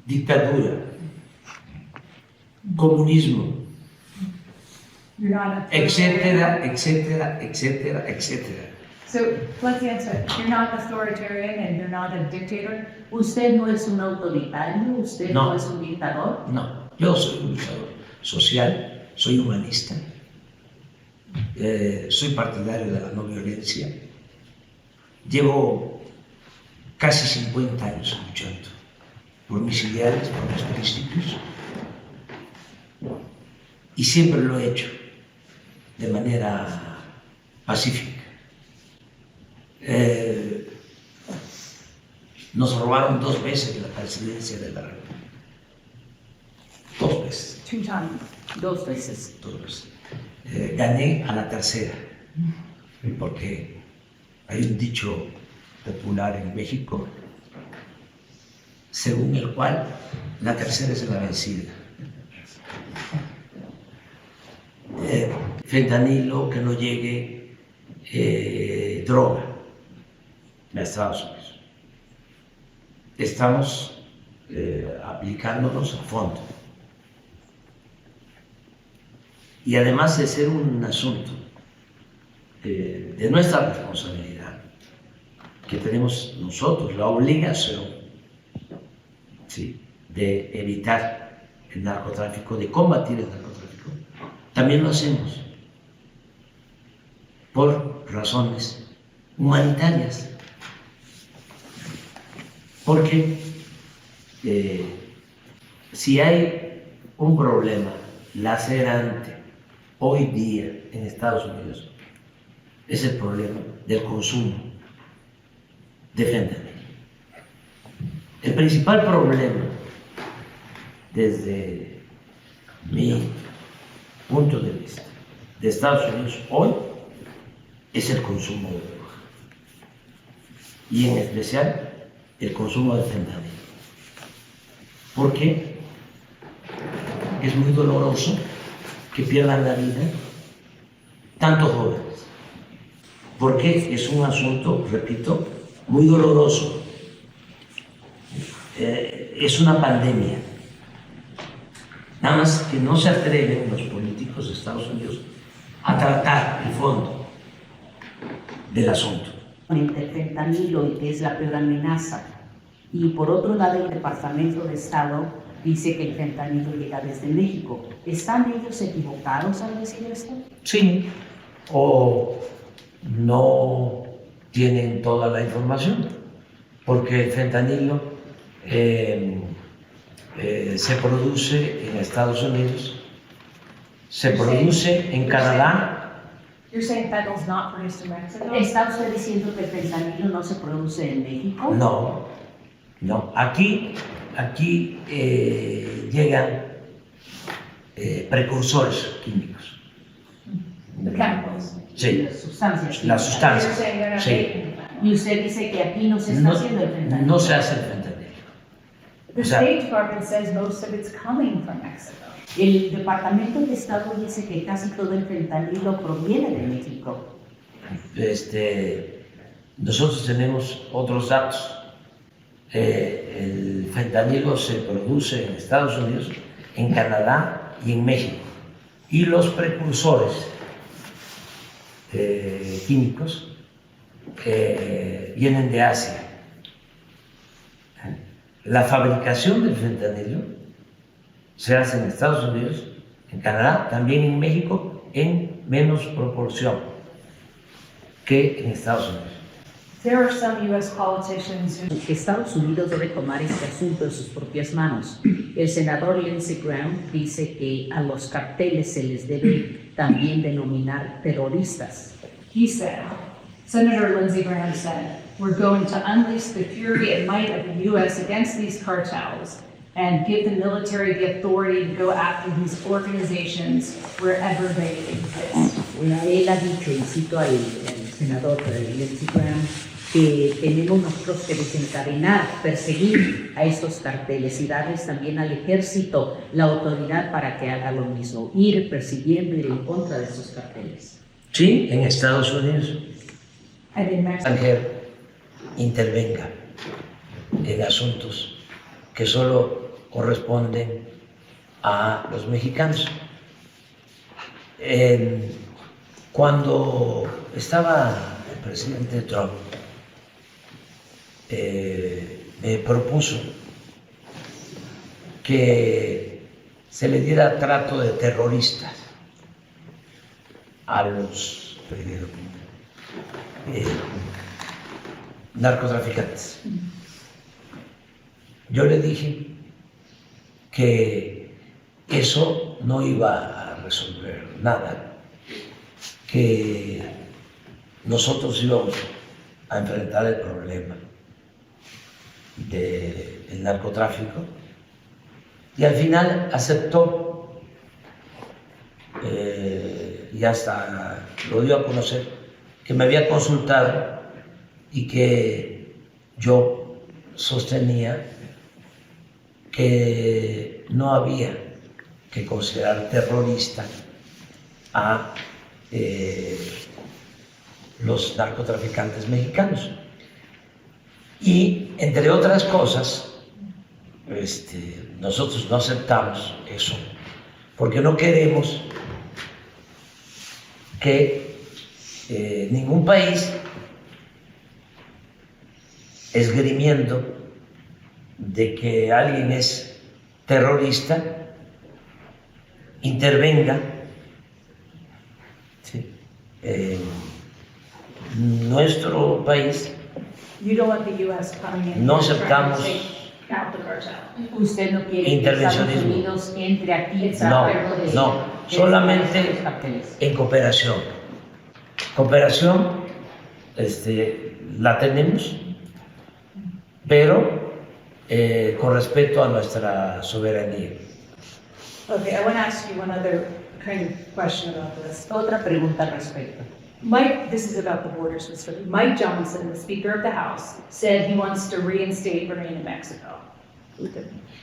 dictadura, comunismo, etcétera, etcétera, etcétera, etcétera. So let's answer. You're not authoritarian and you're not a dictator. Usted no es un autoritario, usted no es un dictador. No, yo soy un luchador social, soy humanista, soy partidario de la no violencia. Llevo casi 50 años luchando por mis ideales, por mis principios, y siempre lo he hecho de manera pacífica. Nos robaron 2 veces la presidencia de la República. 2 veces. 2 times. 2 veces. 2 veces. Gané a la tercera, porque hay un dicho popular en México, según el cual la tercera es la vencida. Fentanilo, que no llegue droga a Estados Unidos. Estamos aplicándonos a fondo. Y además de ser un asunto de nuestra responsabilidad, que tenemos nosotros la obligación, ¿sí?, de evitar el narcotráfico, de combatir el narcotráfico, también lo hacemos por razones humanitarias. Porque si hay un problema lacerante hoy día en Estados Unidos, es el problema del consumo de fentanilo. El principal problema, desde mi punto de vista, de Estados Unidos hoy, es el consumo de droga. Y en especial, el consumo de fentanilo. Porque es muy doloroso que pierdan la vida tantos jóvenes. Porque es un asunto, repito, muy doloroso. Es una pandemia. Nada más que no se atreven los políticos de Estados Unidos a tratar el fondo del asunto. Entre el fentanilo, y que es la peor amenaza, y por otro lado el Departamento de Estado dice que el fentanilo llega desde México. ¿Están ellos equivocados al decir esto? Sí, o no tienen toda la información, porque el fentanilo se produce en Estados Unidos, se produce en Canadá. You're saying fentanyl's not produced in Mexico? ¿Está usted diciendo que el fentanilo no se produce en México? No, no. Aquí llegan precursores químicos. The chemicals. Sí, Las sustancias. las You're sustancias. saying they're not Sí. making that. Y usted dice que aquí no se está No, haciendo el fentanilo. no se hace el fentanilo. The O sea, State Department says most of it's coming from Mexico. El Departamento de Estado dice que casi todo el fentanilo proviene de México. Nosotros tenemos otros datos. El fentanilo se produce en Estados Unidos, en Canadá y en México. Y los precursores químicos vienen de Asia. La fabricación del fentanilo se hace en Estados Unidos, en Canadá, también en México, en menos proporción que en Estados Unidos. There are some U.S. politicians who Estados Unidos debe tomar este asunto en sus propias manos. El senador Lindsey Graham dice que a los carteles se les debe también denominar terroristas. he said, Senator Lindsey Graham said, we're going to unleash the fury and might of the U.S. against these cartels and give the military the authority to go after these organizations wherever they exist. Él ha dicho, y cito al senador Lindsey Graham, que tenemos nosotros que desencadenar, perseguir a estos carteles y darles también al ejército la autoridad para que haga lo mismo, ir persiguiendo, ir en contra de estos carteles. Sí, en Estados Unidos, And in Mexico, extranjero intervenga en asuntos que solo corresponden a los mexicanos. Cuando estaba el presidente Trump, me propuso que se le diera trato de terroristas a los narcotraficantes. Yo le dije que eso no iba a resolver nada, que nosotros íbamos a enfrentar el problema del narcotráfico, y al final aceptó, y hasta lo dio a conocer, que me había consultado y que yo sostenía que no había que considerar terrorista a los narcotraficantes mexicanos. Y entre otras cosas, nosotros no aceptamos eso porque no queremos que ningún país, esgrimiendo de que alguien es terrorista, intervenga, ¿sí?, en nuestro país. You don't want the U.S. coming in. No and trying to aceptamos take out the cartel. Usted no quiere que Estados intervencionismo. Unidos entre aquí en No, acuerdo de no, solamente los carteles. en cooperación. Cooperación la tenemos, pero con respeto a nuestra soberanía. Okay, I want to ask you one other kind of question about this. Otra pregunta al respecto. Mike, this is about the borders, Mr. Mike Johnson, the Speaker of the House, said he wants to reinstate Bernie in Mexico.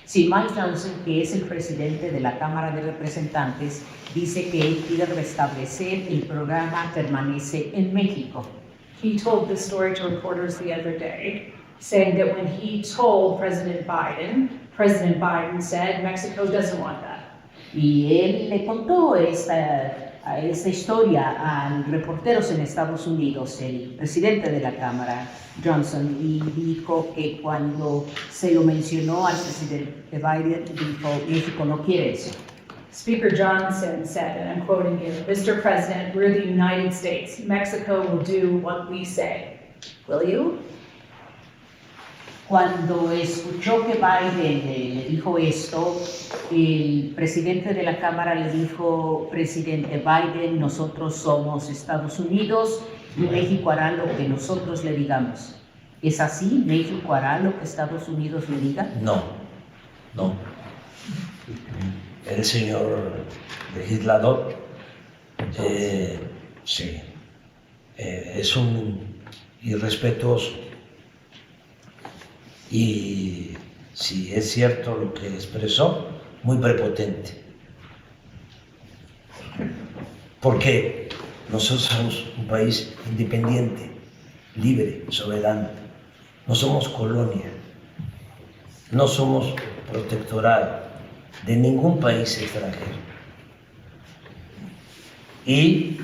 Sí, Mike Johnson, que es el presidente de la Cámara de Representantes, dice que él quiere restablecer el programa Permanece en México. He told this story to reporters the other day, saying that when he told President Biden said Mexico doesn't want that. Y él le contó esta historia a reporteros en Estados Unidos, el presidente de la Cámara, Johnson, y dijo que cuando se lo mencionó al presidente Biden, dijo, México no quiere eso. Speaker Johnson said, and I'm quoting here, "Mr. President, we're the United States. Mexico will do what we say. Will you?" Cuando escuchó que Biden le dijo esto, el presidente de la Cámara le dijo, presidente Biden, nosotros somos Estados Unidos y México hará lo que nosotros le digamos. ¿Es así? ¿México hará lo que Estados Unidos le diga? No, no. El señor legislador, sí, es un irrespetuoso. Y si es cierto lo que expresó, muy prepotente. Porque nosotros somos un país independiente, libre, soberano. No somos colonia, no somos protectorado de ningún país extranjero. Y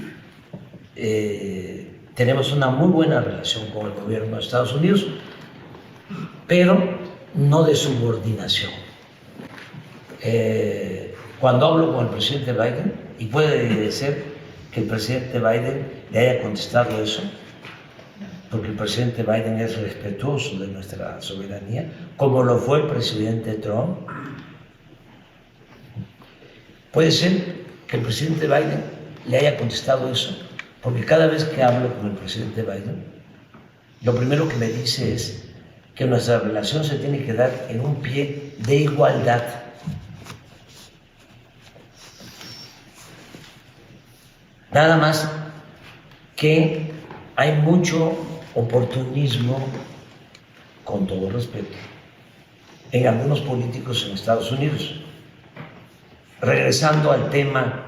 tenemos una muy buena relación con el gobierno de Estados Unidos, pero no de subordinación. Cuando hablo con el presidente Biden, y puede ser que el presidente Biden le haya contestado eso, porque el presidente Biden es respetuoso de nuestra soberanía, como lo fue el presidente Trump. Puede ser que el presidente Biden le haya contestado eso, porque cada vez que hablo con el presidente Biden, lo primero que me dice es que nuestra relación se tiene que dar en un pie de igualdad. Nada más que hay mucho oportunismo, con todo respeto, en algunos políticos en Estados Unidos. Regresando al tema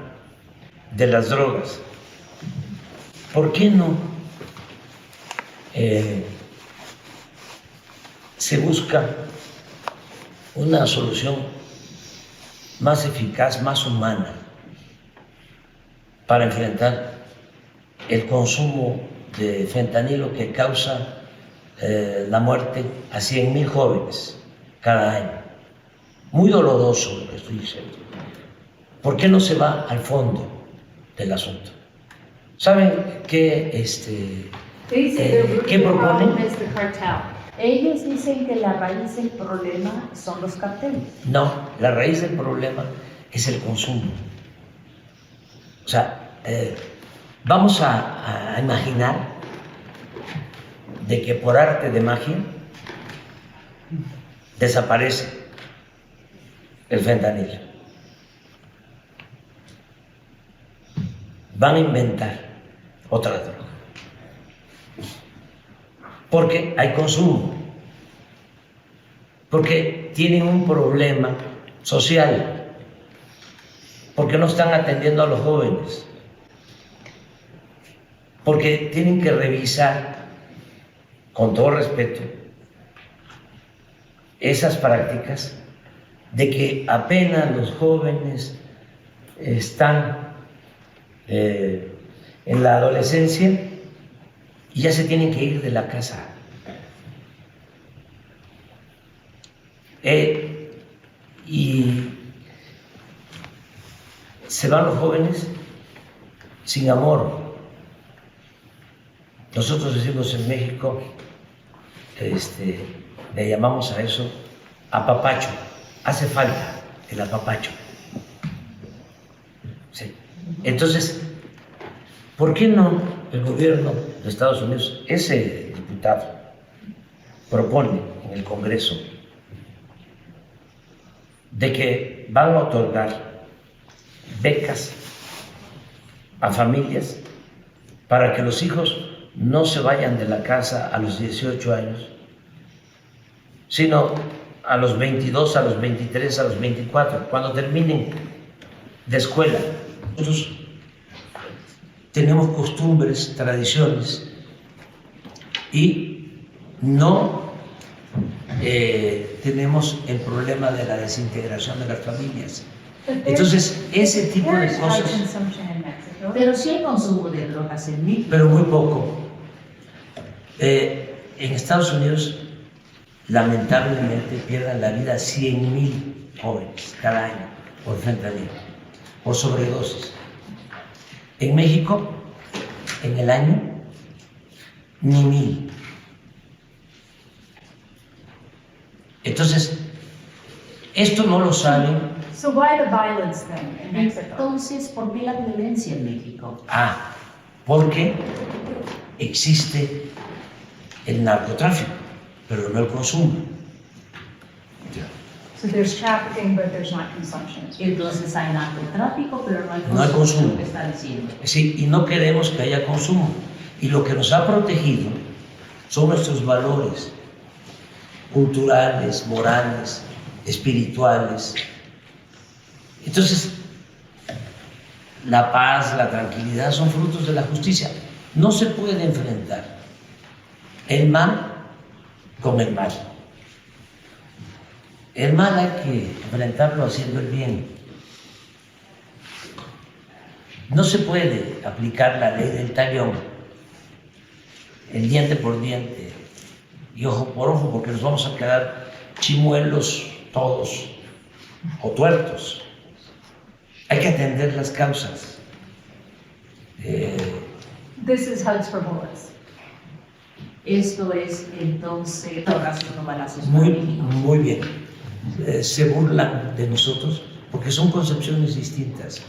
de las drogas, ¿por qué no se busca una solución más eficaz, más humana para enfrentar el consumo de fentanilo que causa la muerte a 100,000 jóvenes cada año. Muy doloroso lo que estoy diciendo. ¿Por qué no se va al fondo del asunto? ¿Saben qué, qué proponen? Ellos dicen que la raíz del problema son los carteles. No, la raíz del problema es el consumo. O sea, vamos a imaginar de que por arte de magia desaparece el fentanilo. Van a inventar otra droga. Porque hay consumo. Porque tienen un problema social. Porque no están atendiendo a los jóvenes. Porque tienen que revisar, con todo respeto, esas prácticas de que apenas los jóvenes están en la adolescencia y ya se tienen que ir de la casa. Y se van los jóvenes sin amor. Nosotros decimos en México, le llamamos a eso apapacho. Hace falta el apapacho. Sí. Entonces, ¿por qué no el gobierno de Estados Unidos, ese diputado, propone en el Congreso de que van a otorgar becas a familias para que los hijos no se vayan de la casa a los 18 años, sino a los 22, a los 23, a los 24, cuando terminen de escuela? Nosotros tenemos costumbres, tradiciones y no tenemos el problema de la desintegración de las familias. Entonces, ese tipo de cosas, Pero sí hay consumo de drogas en México. pero muy poco. En Estados Unidos, lamentablemente, pierden la vida 100,000 jóvenes cada año por fentanilo, por sobredosis. En México, en el año, ni 1,000. Entonces, esto no lo saben. So why the violence then in Mexico? Entonces, ¿por qué la violencia en México? Porque existe el narcotráfico, pero no el consumo. So there's trafficking, but there's not consumption. Entonces hay narcotráfico, pero no hay consumo. No hay consumo. Lo que está diciendo. Sí, y no queremos que haya consumo. Y lo que nos ha protegido son nuestros valores culturales, morales, espirituales. Entonces, la paz, la tranquilidad son frutos de la justicia. No se puede enfrentar el mal con el mal. El mal hay que enfrentarlo haciendo el bien. No se puede aplicar la ley del talión, el diente por diente y ojo por ojo, porque nos vamos a quedar chimuelos todos o tuertos. Hay que atender las causas. This is Hugs for Bullets. Esto es entonces abrazos no balazos para Muy, México. muy bien. Se burlan de nosotros porque son concepciones distintas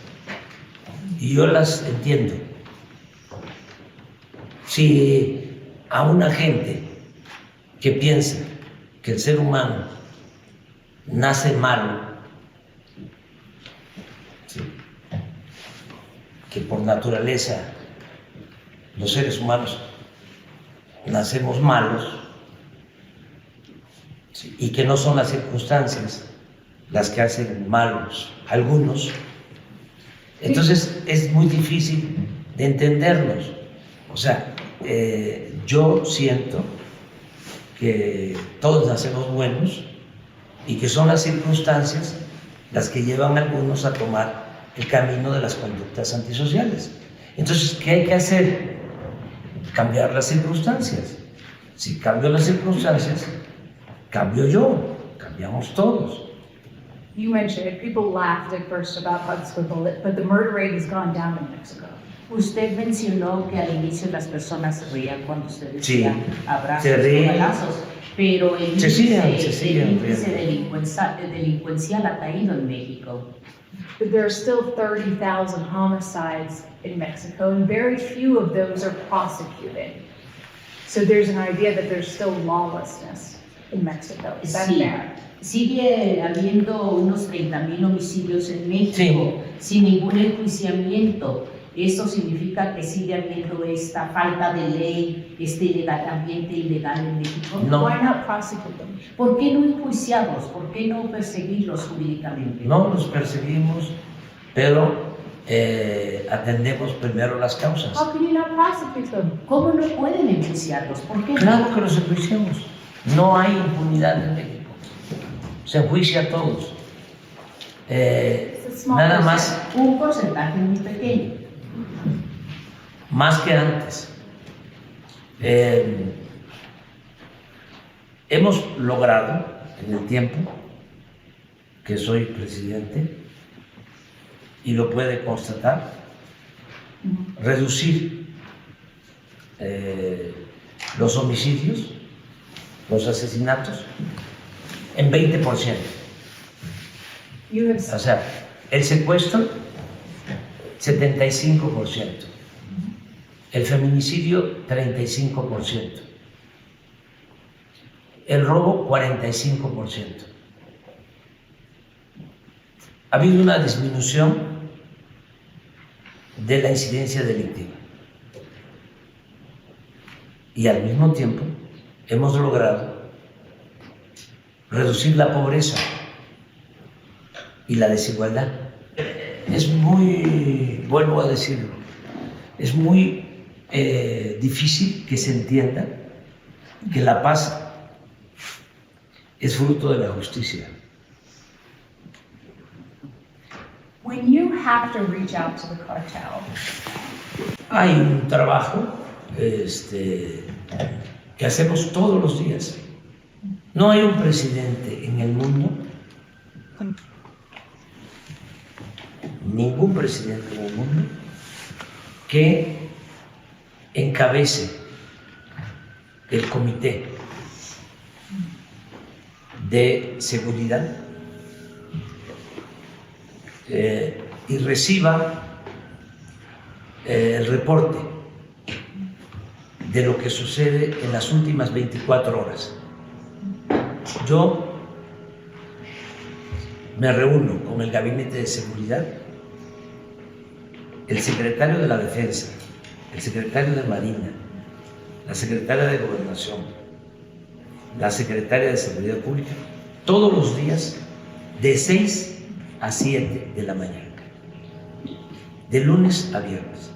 y yo las entiendo. Si a una gente que piensa que el ser humano nace malo, ¿sí?, que por naturaleza los seres humanos nacemos malos, ¿sí?, y que no son las circunstancias las que hacen malos a algunos, entonces es muy difícil de entenderlos. O sea, yo siento que todos nacemos buenos y que son las circunstancias las que llevan a algunos a tomar el camino de las conductas antisociales. Entonces, ¿qué hay que hacer? Cambiar las circunstancias. Si cambio las circunstancias, cambio yo, cambiamos todos. You mentioned it, people laughed at first about hugs with bullet, but the murder rate has gone down in Mexico. Usted mencionó que al inicio las personas se reían cuando usted Sí, decía abrazos se ríen. o balazos, pero el Se siguen índice riendo. delincuencial ha caído en México. But there are still 30,000 homicides in Mexico, and very few of those are prosecuted. So there's an idea that there's still lawlessness in Mexico. Is that Sí, fair? sigue habiendo unos 30,000 homicidios en México sin ningún enjuiciamiento. Esto significa que sigue habiendo esta falta de ley, este ambiente ilegal en México. No. Why not prosecute them? ¿Por qué no enjuiciarlos? ¿Por qué no perseguirlos jurídicamente? No los perseguimos, pero atendemos primero las causas. How can you not prosecute them? ¿Cómo no pueden enjuiciarlos? ¿Por qué no? Claro que los enjuiciamos. No hay impunidad en México. Se enjuicia a todos. It's a small Nada percent. más, Un porcentaje muy pequeño. más que antes. Hemos logrado en el tiempo que soy presidente, y lo puede constatar, reducir los homicidios, los asesinatos, en 20%. You have O sea, el secuestro, 75%. El feminicidio, 35%. El robo, 45%. Ha habido una disminución de la incidencia delictiva. Y al mismo tiempo hemos logrado reducir la pobreza y la desigualdad. Es muy, vuelvo a decirlo, es muy difícil que se entienda que la paz es fruto de la justicia. When you have to reach out to the cartel, Hay un trabajo que hacemos todos los días. No hay un presidente en el mundo, ningún presidente en el mundo, que encabece el comité de seguridad y reciba el reporte de lo que sucede en las últimas 24 horas. Yo me reúno con el Gabinete de Seguridad, el secretario de la Defensa, el secretario de Marina, la secretaria de Gobernación, la secretaria de Seguridad Pública, todos los días de 6 a 7 de la mañana, de lunes a viernes.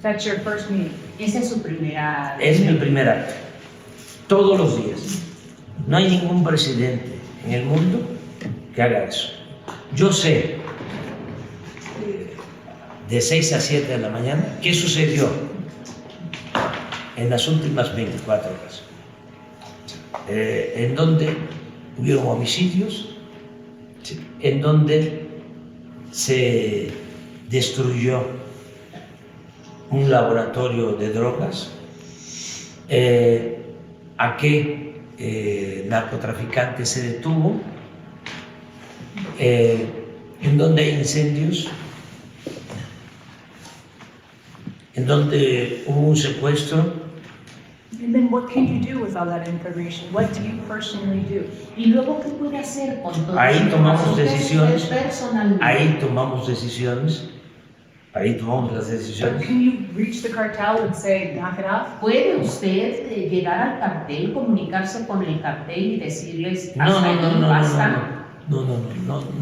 that's your first meeting. Esa es su primera... Es mi primer acto, todos los días. No hay ningún presidente en el mundo que haga eso. Yo sé de 6 a 7 de la mañana qué sucedió en las últimas 24 horas, en donde hubieron homicidios, en donde se destruyó un laboratorio de drogas, a qué narcotraficante se detuvo, en donde hay incendios, en donde hubo un secuestro. And then what can you do with all that information? What do you personally do? ¿Y luego qué puede hacer con todo Ahí eso? tomamos Usted decisiones, personalmente. ahí tomamos decisiones, ahí tomamos las Or decisiones. can you reach the cartel and say, knock it off? ¿Puede usted llegar al cartel, comunicarse con el cartel y decirles No, hasta no, no, aquí no, no, basta?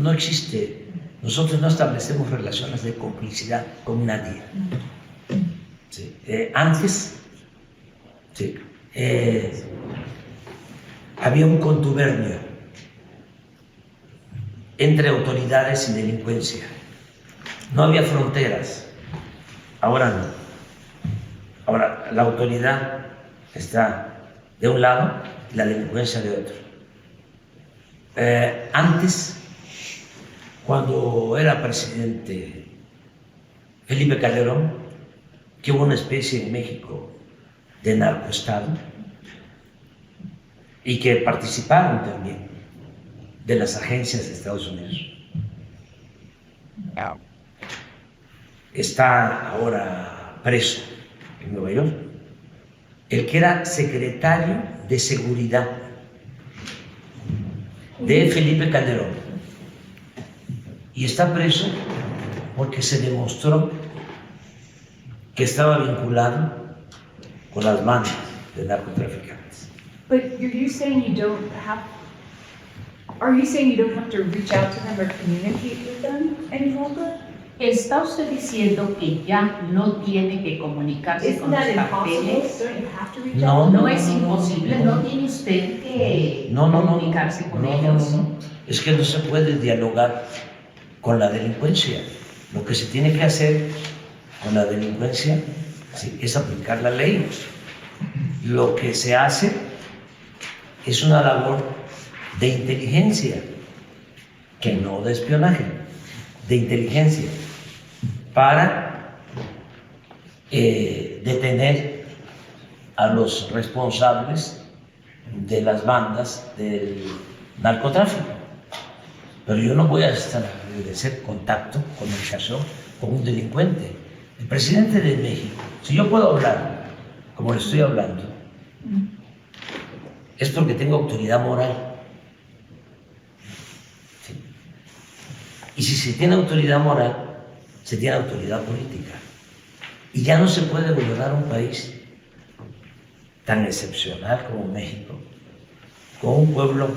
no existe. Nosotros no establecemos relaciones de complicidad con nadie. Sí. Antes, sí, había un contubernio entre autoridades y delincuencia. No había fronteras. Ahora no. Ahora la autoridad está de un lado y la delincuencia de otro. Antes, cuando era presidente Felipe Calderón, que hubo una especie en México de narcoestado y que participaron también de las agencias de Estados Unidos. Está ahora preso en Nueva York el que era secretario de Seguridad de Felipe Calderón, y está preso porque se demostró que estaba vinculado con las bandas de narcotraficantes. But you saying you don't have, are you saying you don't have to reach out to them or communicate with them any longer? ¿Está usted diciendo que ya no tiene que comunicarse Isn't con that los impossible? carteles? Don't you have to reach No, out? No es imposible, no tiene usted que comunicarse con ellos. No. Es que no se puede dialogar con la delincuencia. Lo que se tiene que hacer con la delincuencia, sí, es aplicar la ley. Lo que se hace es una labor de inteligencia, que no de espionaje, de inteligencia, para detener a los responsables de las bandas del narcotráfico. Pero yo no voy a establecer contacto, comunicación con un delincuente. El presidente de México, si yo puedo hablar como le estoy hablando, es porque tengo autoridad moral. ¿Sí? Y si se tiene autoridad moral, se tiene autoridad política. Y ya no se puede gobernar un país tan excepcional como México, con un pueblo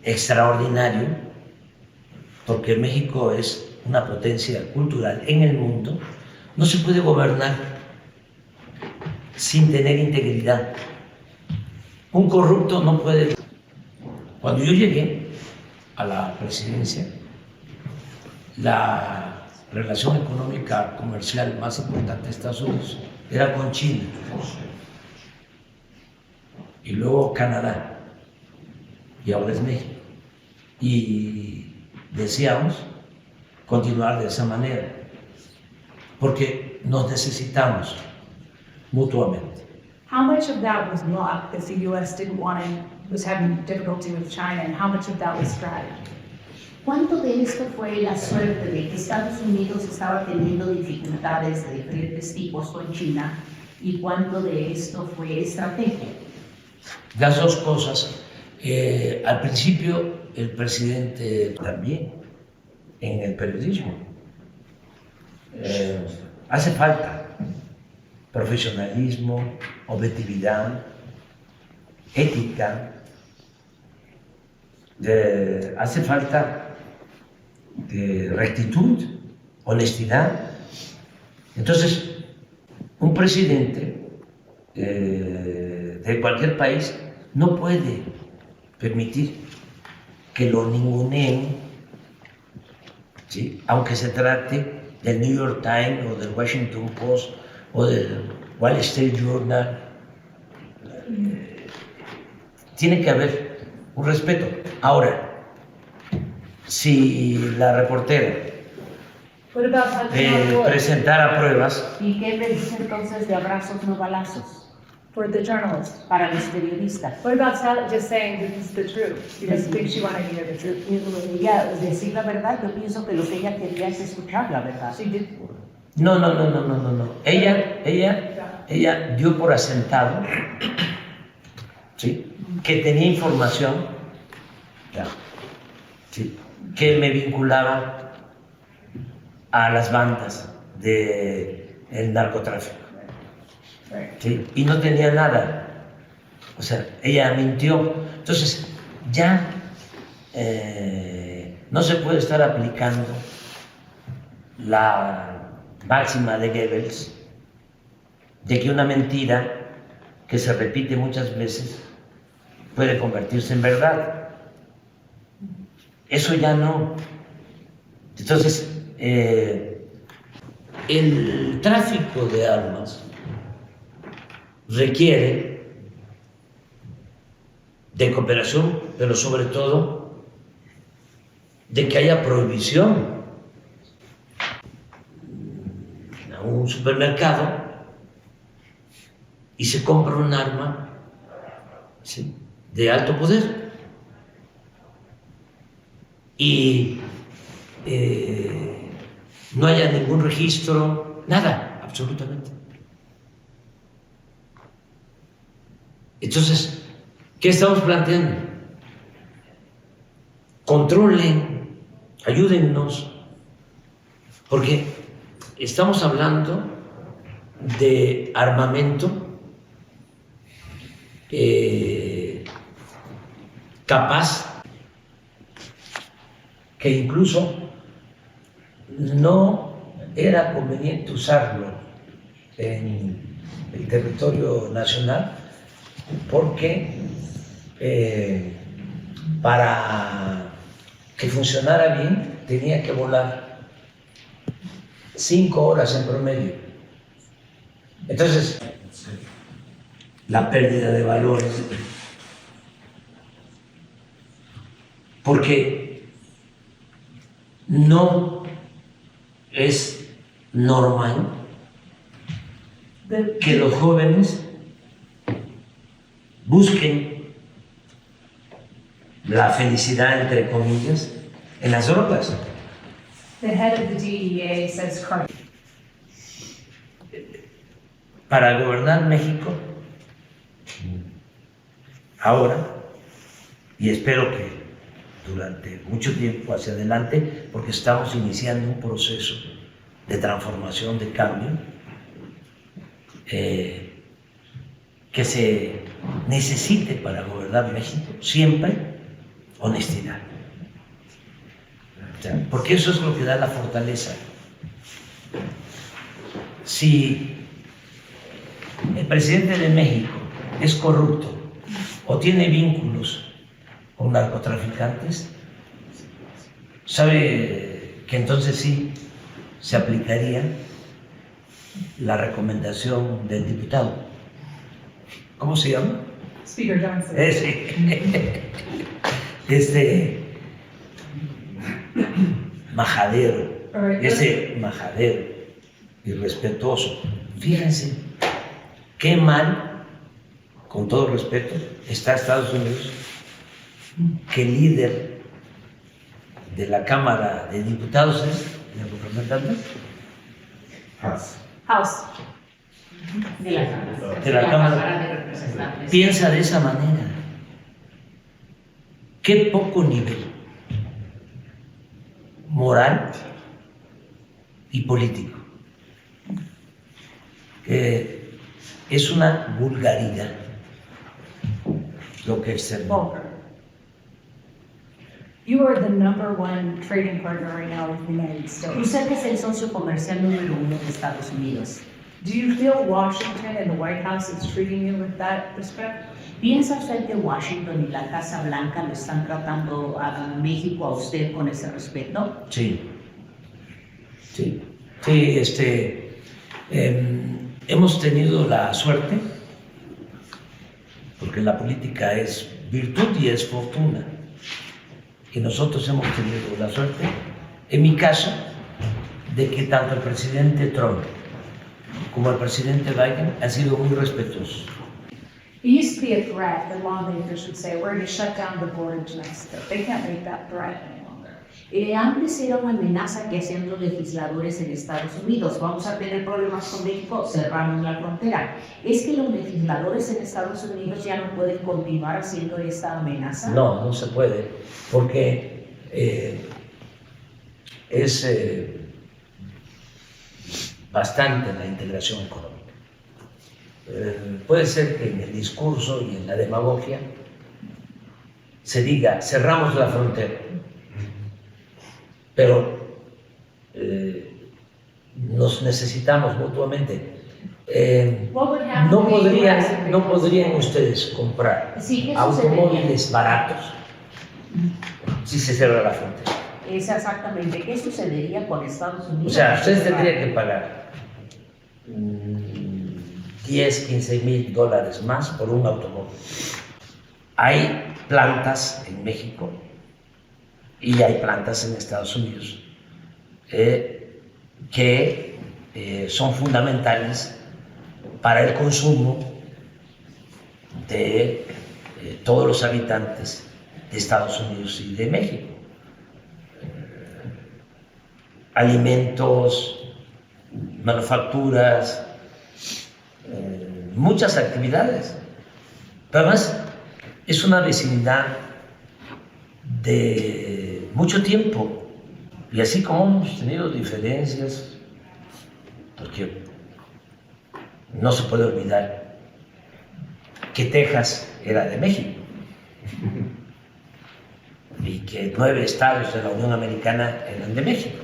extraordinario, porque México es una potencia cultural en el mundo. No se puede gobernar sin tener integridad. Un corrupto no puede. Cuando yo llegué a la presidencia, la relación económica comercial más importante de Estados Unidos era con China y luego Canadá, y ahora es México. Y deseamos continuar de esa manera, porque nos necesitamos mutuamente. How much of that was luck because the U.S. didn't want to, was having difficulty with China, and how much of that was strategy? ¿Cuánto de esto fue la suerte de que Estados Unidos estaba teniendo dificultades de diferentes tipos con China y cuánto de esto fue estrategia? Las dos cosas. Al principio el presidente también en el periodismo hace falta profesionalismo, objetividad, ética, hace falta rectitud, honestidad. Entonces, un presidente de cualquier país no puede permitir que lo ninguneen, ¿sí? Aunque se trate del New York Times o del Washington Post o del Wall Street Journal. Tiene que haber un respeto. Ahora, si la reportera What about Hudson Roy presentara pruebas, ¿Y qué me dice entonces de abrazos no balazos for the journalist? para los periodistas? What about just saying this is the truth? She doesn't think she wanted to hear the truth. Ella, decir la verdad, yo pienso que lo que ella quería es escuchar la verdad. She did. no. Ella dio por asentado, ¿sí?, que tenía información, ¿sí?, que me vinculaba a las bandas del narcotráfico, ¿sí?, y no tenía nada. O sea, ella mintió. Entonces, ya no se puede estar aplicando la máxima de Goebbels de que una mentira que se repite muchas veces puede convertirse en verdad. Eso ya no. Entonces, el tráfico de armas requiere de cooperación, pero sobre todo de que haya prohibición. A un supermercado y se compra un arma, ¿sí?, de alto poder y no haya ningún registro, nada, absolutamente. Entonces, ¿qué estamos planteando? Controlen, ayúdennos, porque estamos hablando de armamento capaz que incluso no era conveniente usarlo en el territorio nacional porque para que funcionara bien tenía que volar 5 horas en promedio. Entonces, la pérdida de valores, porque no es normal que los jóvenes busquen la felicidad, entre comillas, en las drogas. The head of the DEA says Para gobernar México, ahora, y espero que durante mucho tiempo hacia adelante, porque estamos iniciando un proceso de transformación, de cambio, que se necesite para gobernar México siempre honestidad. Porque eso es lo que da la fortaleza. Si el presidente de México es corrupto o tiene vínculos con narcotraficantes, sabe que entonces sí se aplicaría la recomendación del diputado. ¿Cómo se llama? Speaker Johnson. Majadero, majadero irrespetuoso. Fíjense qué mal, con todo respeto, está Estados Unidos, que el líder de la Cámara de Diputados es de representantes House. De la Cámara. de la Cámara de Representantes. piensa de esa manera. Qué poco nivel moral y político. Es una vulgaridad lo que externó. Volker. You are the #1 trading partner right now with the United States. Usted es el socio comercial número 1 de Estados Unidos. Do you feel Washington and the White House is treating you with that respect? ¿Piensa usted que Washington y la Casa Blanca lo están tratando a México, a usted, con ese respeto? Sí, hemos tenido la suerte, porque la política es virtud y es fortuna, y nosotros hemos tenido la suerte, en mi caso, de que tanto el presidente Trump como el presidente Biden han sido muy respetuosos. It used to be a threat that lawmakers would say, we're going to shut down the border to Mexico. They can't make that threat any longer. Antes era una amenaza que hacían los legisladores en Estados Unidos. Vamos a tener problemas con México, cerramos la frontera. ¿Es que los legisladores en Estados Unidos ya no pueden continuar haciendo esta amenaza? No, no se puede, porque es bastante la integración económica. Puede ser que en el discurso y en la demagogia se diga cerramos la frontera, pero nos necesitamos mutuamente. What would happen no to the US if podrían, they no closed podrían it? ustedes comprar Sí, ¿qué automóviles baratos si se cierra la frontera. Es exactamente, ¿qué sucedería con Estados Unidos? O sea, ustedes tendrían que pagar 10, 15 mil dólares más por un automóvil. Hay plantas en México y hay plantas en Estados Unidos que son fundamentales para el consumo de todos los habitantes de Estados Unidos y de México. Alimentos, manufacturas, muchas actividades. Pero además es una vecindad de mucho tiempo. Y así como hemos tenido diferencias, porque no se puede olvidar que Texas era de México y que 9 estados de la Unión Americana eran de México.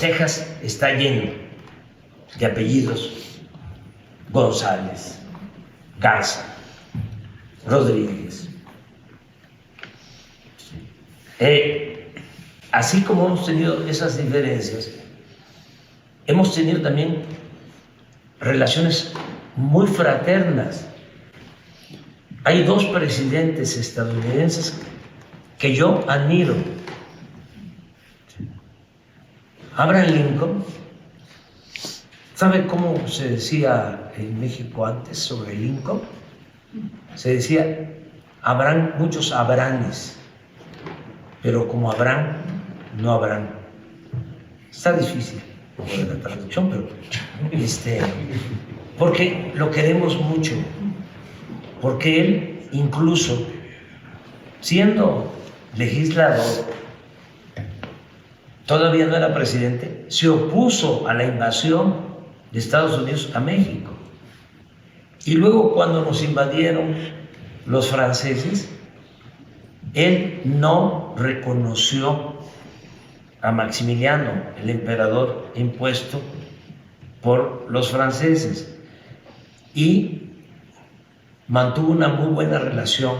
Texas está lleno de apellidos González, Garza, Rodríguez. Así como hemos tenido esas diferencias, hemos tenido también relaciones muy fraternas. Hay 2 presidentes estadounidenses que yo admiro. Abraham Lincoln, ¿sabe cómo se decía en México antes sobre Lincoln? Se decía, habrán muchos Abrahames, pero como Abraham, no habrán. Está difícil la traducción, pero porque lo queremos mucho, porque él incluso siendo legislador, todavía no era presidente, se opuso a la invasión de Estados Unidos a México. Y luego cuando nos invadieron los franceses, él no reconoció a Maximiliano, el emperador impuesto por los franceses, y mantuvo una muy buena relación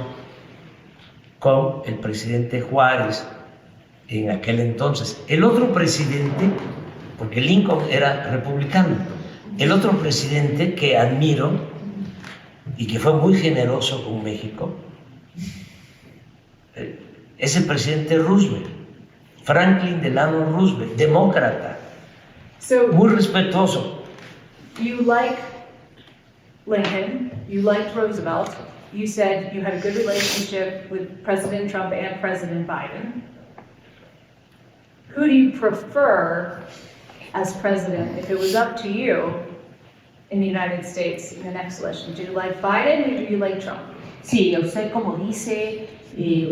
con el presidente Juárez en aquel entonces. El otro presidente, porque Lincoln era republicano, el otro presidente que admiro y que fue muy generoso con México es el presidente Roosevelt, Franklin Delano Roosevelt, demócrata, So muy respetuoso. you like Lincoln, you liked Roosevelt, you said you had a good relationship with President Trump and President Biden. Who do you prefer as president if it was up to you in the United States in the next election? Do you like Biden or do you like Trump? Sí, usted como dice,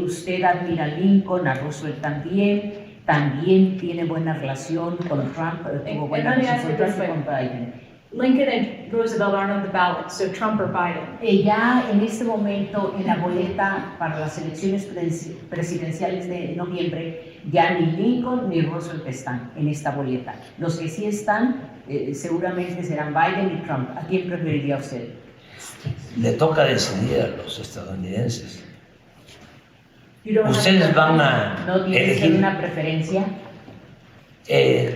usted admira a Lincoln, a Roosevelt también tiene buena relación con Trump, tuvo buena let me ask you relación this way. con Biden. Lincoln and Roosevelt aren't on the ballot, so Trump or Biden? Ya en este momento en la boleta para las elecciones presidenciales de noviembre, ya ni Lincoln ni Roosevelt están en esta boleta. Los que sí están seguramente serán Biden y Trump. ¿A quién preferiría usted? Le toca decidir a los estadounidenses. You don't have Ustedes to- van a ¿No tiene usted elegir. una preferencia?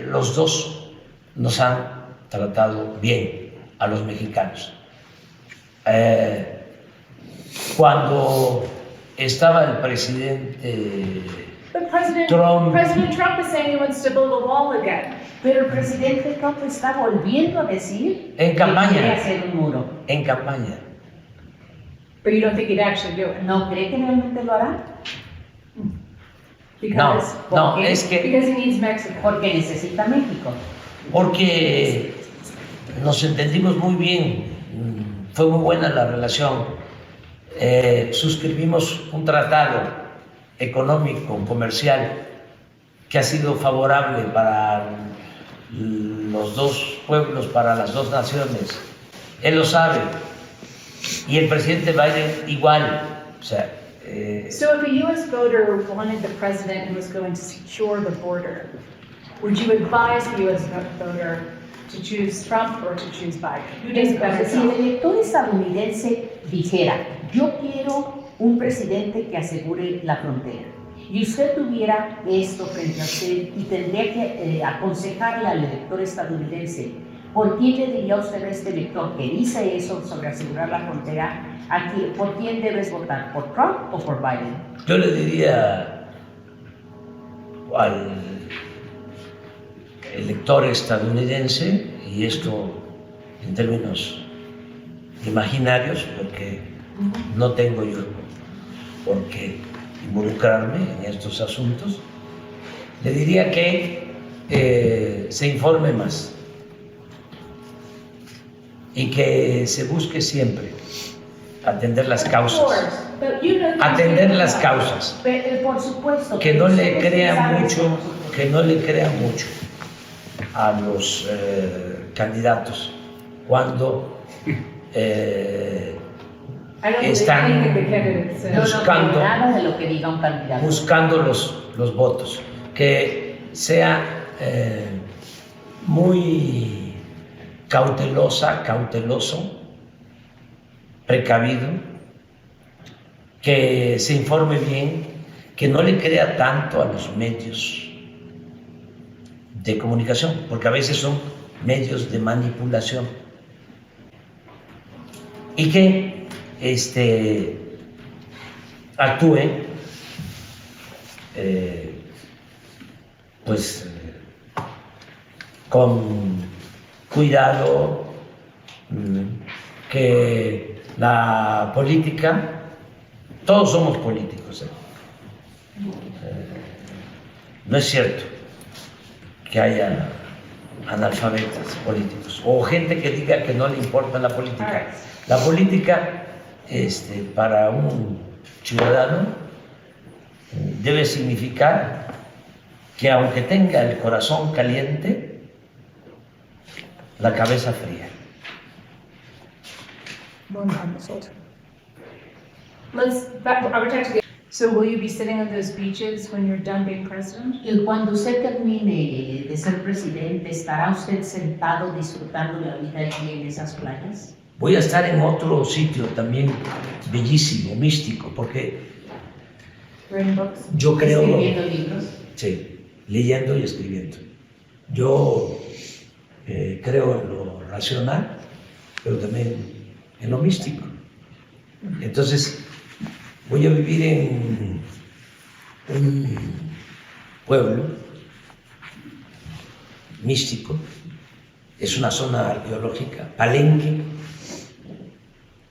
Los dos nos han tratado bien a los mexicanos. Cuando estaba el presidente But President Trump. Trump is saying he wants to build a wall again. Pero el presidente Trump está volviendo a decir En que campaña. quiere hacer un muro. en campaña, But you don't think he'd actually do it? ¿No cree que realmente lo hará? Because, no, ¿por qué? es que because he needs Mexico. Porque necesita México. porque nos entendimos muy bien, fue muy buena la relación, suscribimos un tratado económico, comercial, que ha sido favorable para los dos pueblos, para las dos naciones. Él lo sabe. Y el presidente Biden igual. O sea, So if a U.S. voter wanted the president who was going to secure the border, would you advise the U.S. voter to choose Trump or to choose Biden? Who does better Entonces, si el job? elector estadounidense dijera, yo quiero un presidente que asegure la frontera, y usted tuviera esto frente a usted y tendría que aconsejarle al elector estadounidense, ¿por quién le diría usted a este elector que dice eso sobre asegurar la frontera? ¿Por quién debes votar? ¿Por Trump o por Biden? Yo le diría al elector estadounidense, y esto en términos imaginarios, porque no tengo yo por qué involucrarme en estos asuntos, le diría que se informe más y que se busque siempre atender las causas, atender las causas, Por supuesto. que no le ustedes crea saben mucho, nosotros. que no le crea mucho a los candidatos cuando están Yo no creo nada de lo que diga un candidato. buscando los votos, que sea muy cauteloso, precavido, que se informe bien, que no le crea tanto a los medios de comunicación, porque a veces son medios de manipulación, y que actúe con cuidado, que la política, todos somos políticos, no es cierto que haya analfabetas políticos o gente que diga que no le importa la política. La política, para un ciudadano, debe significar que aunque tenga el corazón caliente, la cabeza fría. So will you be sitting on those beaches when you're done being president? Y cuando usted termine de ser presidente, ¿estará usted sentado disfrutando la vida allí en esas playas? Voy a estar en otro sitio también bellísimo, místico, porque Writing books? yo creo, Escribiendo libros. sí, leyendo y escribiendo. Yo creo en lo racional, pero también en lo místico. Entonces, voy a vivir en un pueblo místico, es una zona arqueológica, Palenque,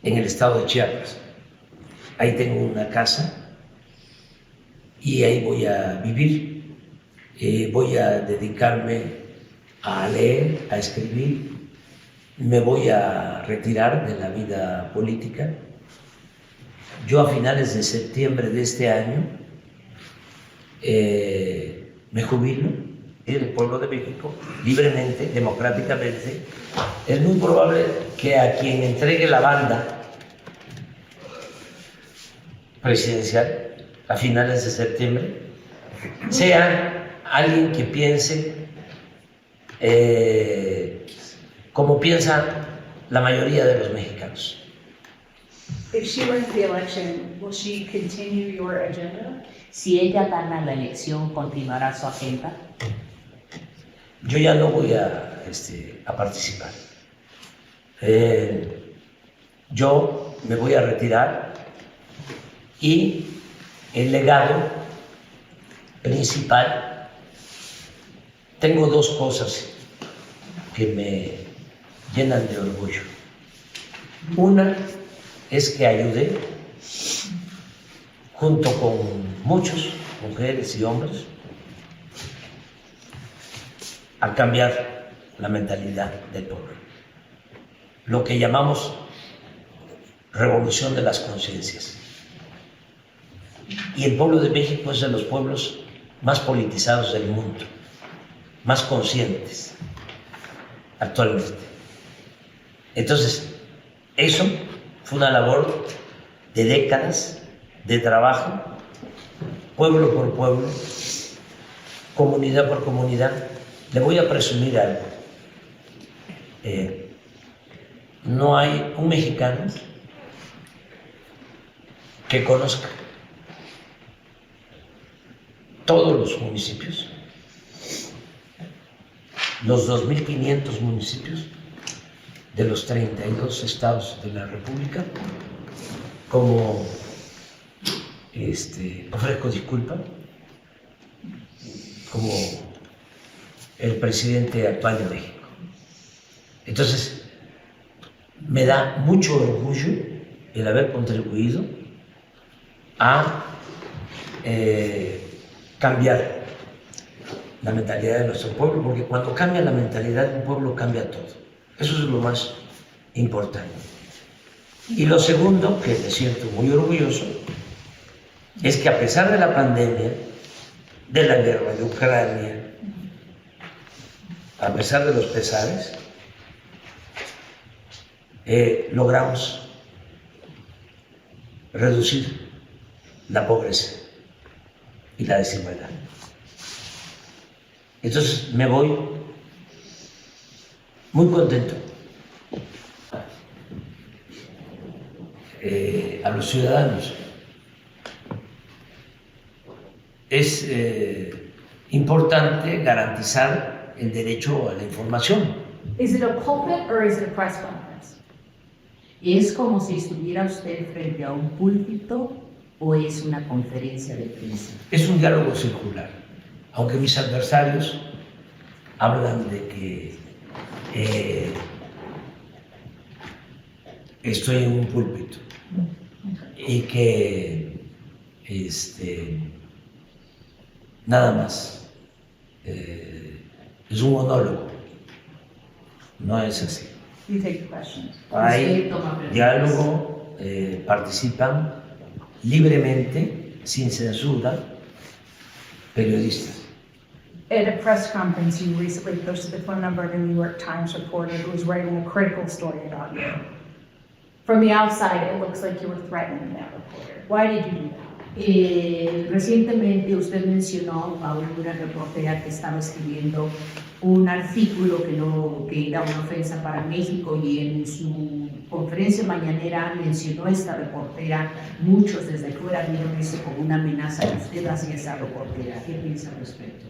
en el estado de Chiapas. Ahí tengo una casa y ahí voy a vivir. Voy a dedicarme a leer, a escribir. Me voy a retirar de la vida política. Yo a finales de septiembre de este año me jubilo del pueblo de México, libremente, democráticamente. Es muy probable que a quien entregue la banda presidencial a finales de septiembre sea alguien que piense como piensa la mayoría de los mexicanos. If she wins the election, will she continue your agenda? Si ella gana la elección, ¿continuará su agenda? Yo ya no voy a participar. Yo me voy a retirar y el legado principal, tengo dos cosas que me llenan de orgullo. Una es que ayudé, junto con muchos, mujeres y hombres, a cambiar la mentalidad del pueblo. Lo que llamamos revolución de las conciencias. Y el pueblo de México es de los pueblos más politizados del mundo, más conscientes actualmente. Entonces, eso fue una labor de décadas de trabajo, pueblo por pueblo, comunidad por comunidad. Le voy a presumir algo. no hay un mexicano que conozca todos los municipios, los 2.500 municipios de los 32 estados de la República, como ofrezco disculpa, como el presidente actual de México. Entonces, me da mucho orgullo el haber contribuido a cambiar la mentalidad de nuestro pueblo, porque cuando cambia la mentalidad de un pueblo, cambia todo. Eso es lo más importante. Y lo segundo, que me siento muy orgulloso, es que a pesar de la pandemia, de la guerra de Ucrania, a pesar de los pesares, logramos reducir la pobreza y la desigualdad. Entonces me voy muy contento. A los ciudadanos es importante garantizar el derecho a la información. Is it a pulpit or is it a press conference? ¿Es como si estuviera usted frente a un púlpito o es una conferencia de prensa? Es un diálogo circular, aunque mis adversarios hablan de que estoy en un púlpito y que nada más es un monólogo, no es así. You take the questions. Hay diálogo, participan libremente, sin censura, periodistas. At a press conference, you recently posted the phone number of a New York Times reporter who was writing a critical story about you. From the outside, it looks like you were threatening that reporter. Why did you do that? Recientemente usted mencionó a una reportera que estaba escribiendo un artículo que era una ofensa para México y en su conferencia mañanera mencionó a esta reportera. Muchos desde fuera vieron eso como una amenaza que usted hacia esa reportera. ¿Qué piensa al respecto?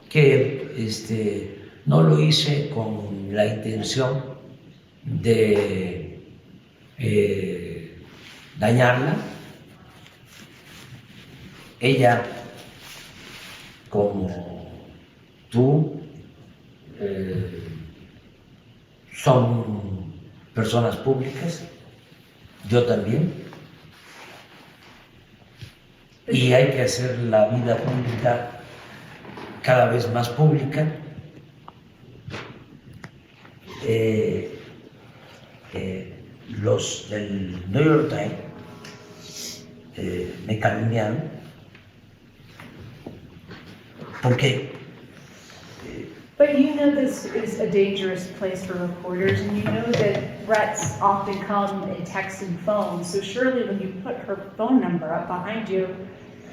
Que no lo hice con la intención de dañarla. Ella, como tú, son personas públicas, yo también, y hay que hacer la vida pública cada vez más pública. Los del New York Times me calumniaron porque But you know this is a dangerous place for reporters, and you know that threats often come in text and phone. So surely when you put her phone number up behind you,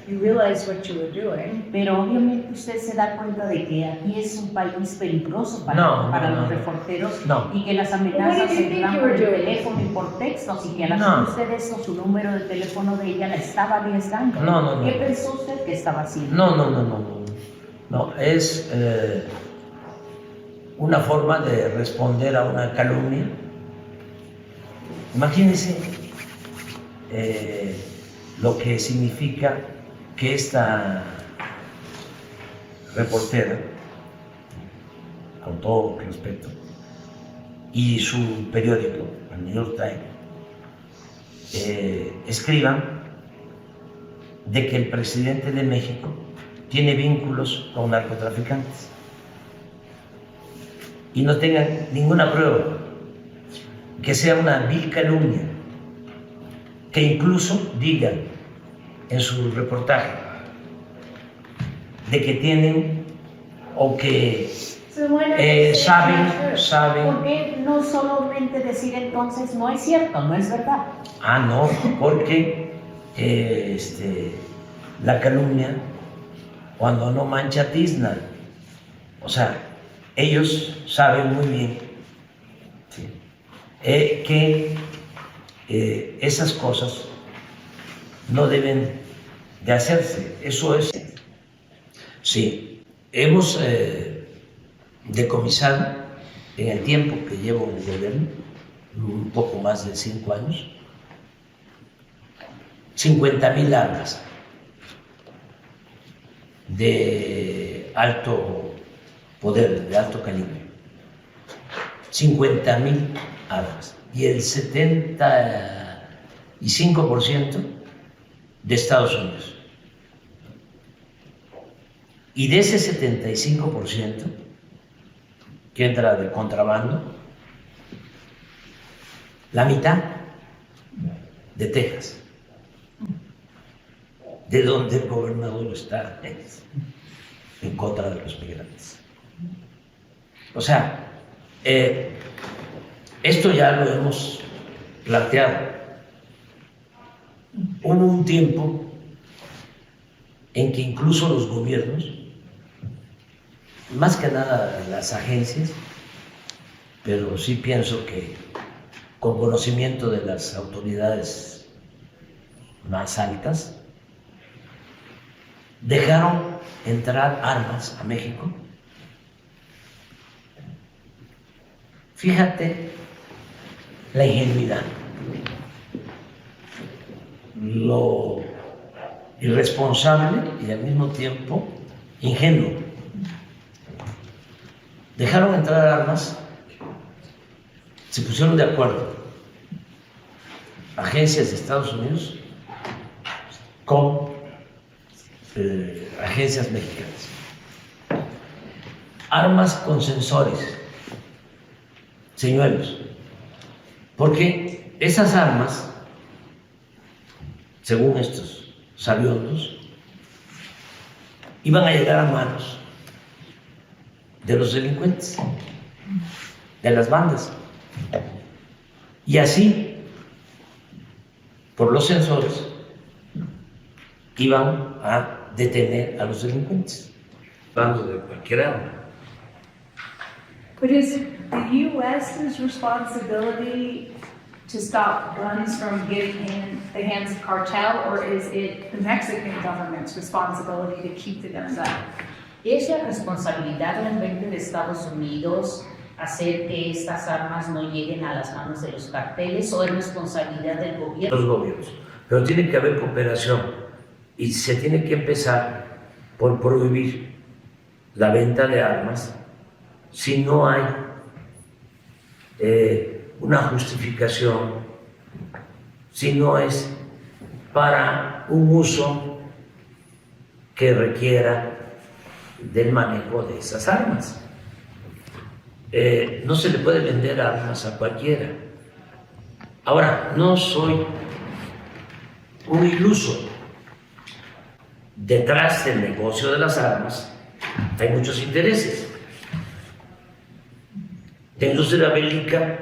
you realize what you were doing. Pero obviamente usted se da cuenta de que aquí es un país peligroso para los reporteros y que las amenazas se dan por el teléfono y por textos y que al hacer usted eso, su número de teléfono de ella la estaba arriesgando. ¿Qué pensó usted que estaba haciendo? No, es una forma de responder a una calumnia. Imagínense lo que significa que esta reportera, con todo respeto, y su periódico, el New York Times, escriban de que el presidente de México tiene vínculos con narcotraficantes y no tengan ninguna prueba, que sea una vil calumnia, que incluso digan en su reportaje de que tienen o que saben. ¿Por qué no solamente decir entonces no es cierto, no es verdad? No, porque la calumnia, cuando no mancha tizna, o sea, ellos saben muy bien que esas cosas no deben de hacerse. Eso es. Sí, hemos decomisado en el tiempo que llevo en el gobierno, un poco más de 5 años, 50,000 armas de alto poder, de alto calibre. 50,000 armas. Y el 75% de Estados Unidos. Y de ese 75% que entra de contrabando, la mitad de Texas, de donde el gobernador está en contra de los migrantes. O sea, esto ya lo hemos planteado. Hubo un tiempo en que incluso los gobiernos, más que nada las agencias, pero sí pienso que con conocimiento de las autoridades más altas, dejaron entrar armas a México. Fíjate la ingenuidad, lo irresponsable y al mismo tiempo ingenuo. Dejaron entrar armas, se pusieron de acuerdo agencias de Estados Unidos con agencias mexicanas. Armas con sensores, señuelos, porque esas armas, según estos sabiondos, iban a llegar a manos de los delincuentes, de las bandas. Y así, por los sensores, iban a detener a los delincuentes. Hablando de cualquier arma. But is it the U.S.'s responsibility to stop guns from getting in the hands of cartel, or is it the Mexican government's responsibility to keep the guns out? ¿Es la responsabilidad realmente de Estados Unidos hacer que estas armas no lleguen a las manos de los carteles o es responsabilidad del gobierno? Los gobiernos. Pero tiene que haber cooperación y se tiene que empezar por prohibir la venta de armas si no hay una justificación, si no es para un uso que requiera del manejo de esas armas. No se le puede vender armas a cualquiera. Ahora, no soy un iluso. Detrás del negocio de las armas hay muchos intereses. La industria bélica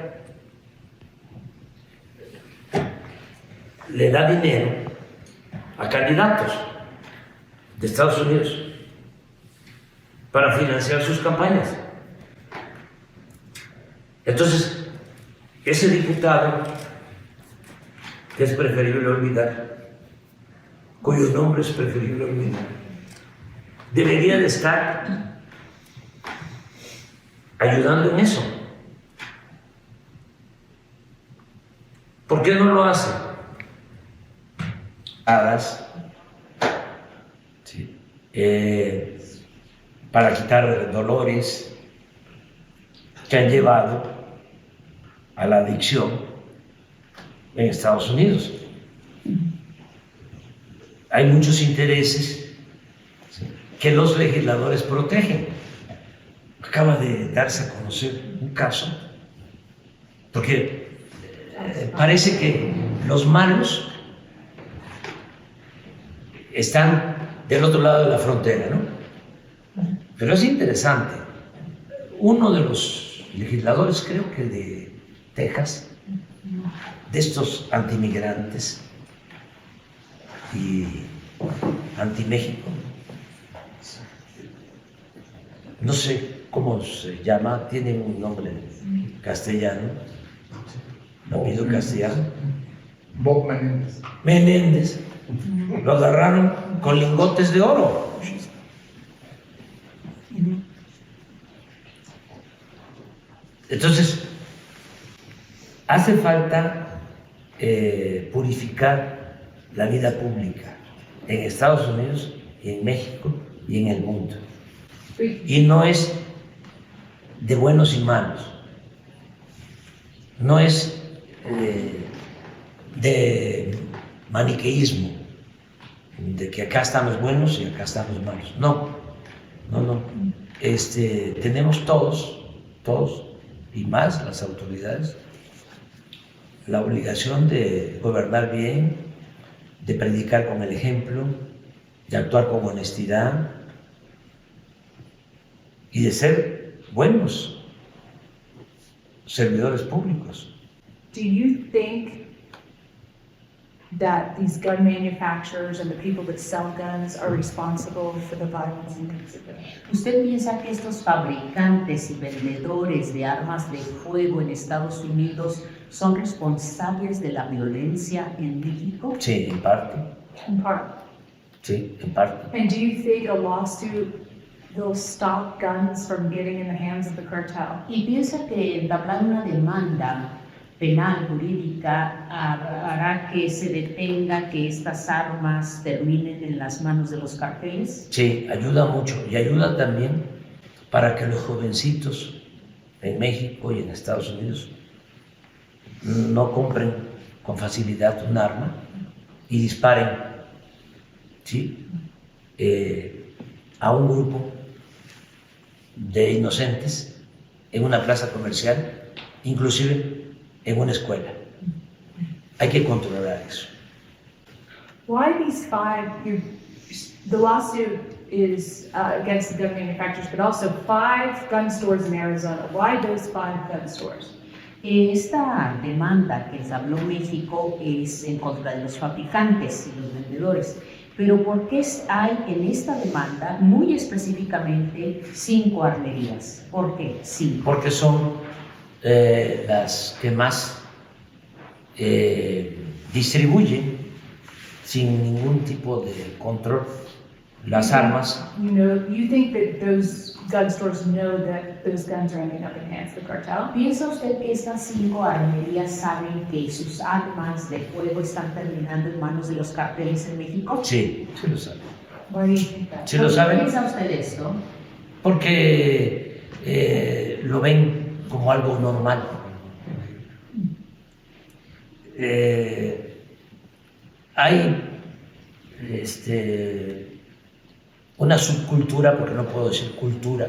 le da dinero a candidatos de Estados Unidos para financiar sus campañas. Entonces, ese diputado, que es preferible olvidar, cuyo nombre es preferible olvidar, debería de estar ayudando en eso. ¿Por qué no lo hace? Hadas, sí, para quitar dolores que han llevado a la adicción en Estados Unidos. Hay muchos intereses que los legisladores protegen. Acaba de darse a conocer un caso, porque parece que los malos están del otro lado de la frontera, ¿no? Pero es interesante. Uno de los legisladores, creo que de Texas, de estos antimigrantes y anti-México, no sé cómo se llama, tiene un nombre castellano, apellido castellano, Bob Menéndez. Menéndez, lo agarraron con lingotes de oro. Entonces, hace falta purificar la vida pública en Estados Unidos y en México y en el mundo. Y no es de buenos y malos, no es de maniqueísmo, de que acá están los buenos y acá están los malos. No, no, no. Tenemos todos, y más las autoridades, la obligación de gobernar bien, de predicar con el ejemplo, de actuar con honestidad y de ser buenos servidores públicos. Do you think that these gun manufacturers and the people that sell guns are responsible for the violence in Mexico? ¿Usted piensa que estos fabricantes y vendedores de armas de fuego en Estados Unidos son responsables de la violencia en México? Sí, en parte. In part. Sí, en parte. And do you think a lawsuit will stop guns from getting in the hands of the cartel? ¿Y piensa que entablar una demanda penal jurídica hará que se detenga que estas armas terminen en las manos de los carteles? Sí, ayuda mucho y ayuda también para que los jovencitos en México y en Estados Unidos no compren con facilidad un arma y disparen, ¿sí? A un grupo de inocentes en una plaza comercial, inclusive en una escuela. Hay que controlar eso. Why these the lawsuit is against the gun manufacturers, but also 5 gun stores in Arizona. Why those 5 gun stores? Esta demanda que entabló México es en contra de los fabricantes y los vendedores. Pero ¿por qué hay en esta demanda muy específicamente 5 armerías? ¿Por qué? Sí. Porque son las que más distribuyen sin ningún tipo de control las armas. You think that those gun stores know that those guns are ending up in the hands of the cartel? ¿Piensa usted que estas 5 armerías saben que sus armas de fuego están terminando en manos de los carteles en México? Sí, sí lo saben. Why do you think that? Sí lo saben ¿Piensa usted esto? porque lo ven como algo normal. Hay una subcultura, porque no puedo decir cultura,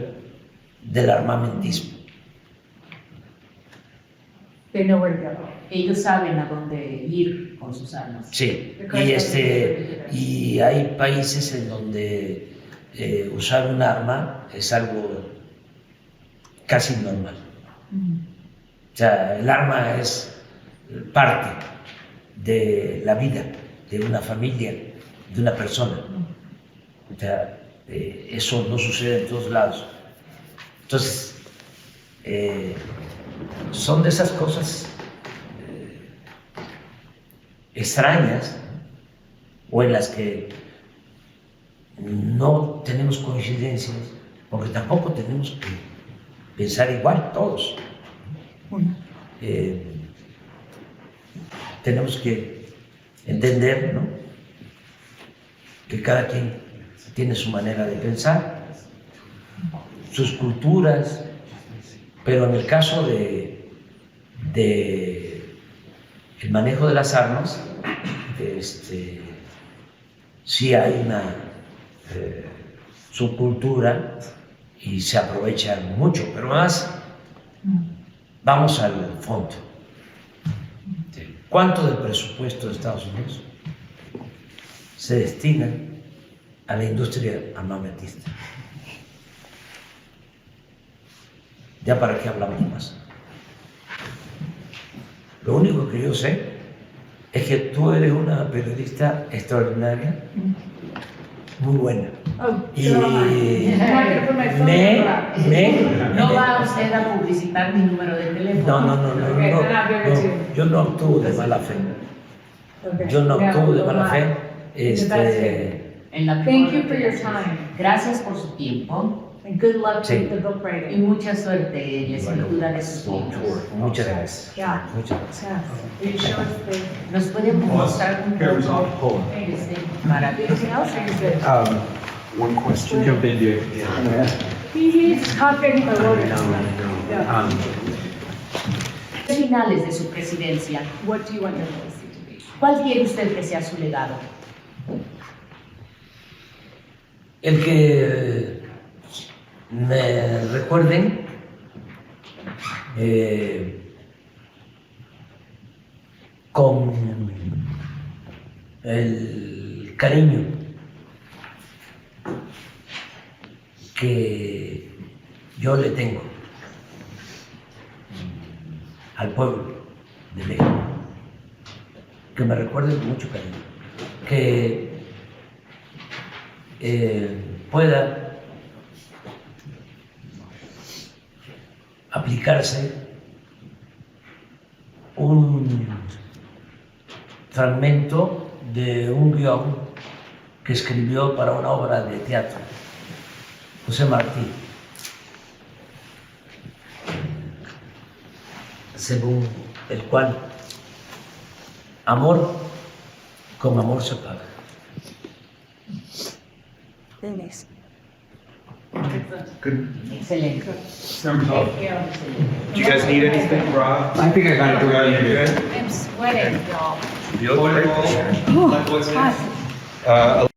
del armamentismo. They know where to go. Ellos saben a dónde ir con sus armas. Sí, y hay países en donde usar un arma es algo casi normal. O sea, el arma es parte de la vida de una familia, de una persona. O sea, eso no sucede en todos lados. Entonces, son de esas cosas extrañas o en las que no tenemos coincidencias, porque tampoco tenemos que pensar igual todos. Tenemos que entender, ¿no?, que cada quien tiene su manera de pensar, sus culturas, pero en el caso de el manejo de las armas, sí hay una subcultura y se aprovecha mucho, pero más vamos al fondo. ¿Cuánto del presupuesto de Estados Unidos se destina a la industria armamentista? ¿Ya para qué hablamos más? Lo único que yo sé es que tú eres una periodista extraordinaria, muy buena. Y No va usted a publicitar mi número de teléfono. no, yo no actúo de mala fe. Yo no actúo de mala fe. En la Thank you for your time. Gracias por su tiempo And good luck Sí. with the book y writing. mucha suerte en la escritura de sus libros. Muchas gracias. Yeah. Muchas gracias. Are you sure it's the? ¿Nos puede mostrar un poco para Anything else or you're good? One question. Jump into it. He's talking the word. finales de su presidencia? What do you want your legacy to be? ¿Cuál quiere usted que sea su legado? El que me recuerden con el cariño que yo le tengo al pueblo de México, que me recuerden con mucho cariño, que pueda aplicarse un fragmento de un guión que escribió para una obra de teatro José Martí, según el cual amor con amor se paga. Good. Excelente. Do you guys need anything, Rob? I think I got it. Rob, you good? I'm sweating, y'all. You look great. Oh, hot.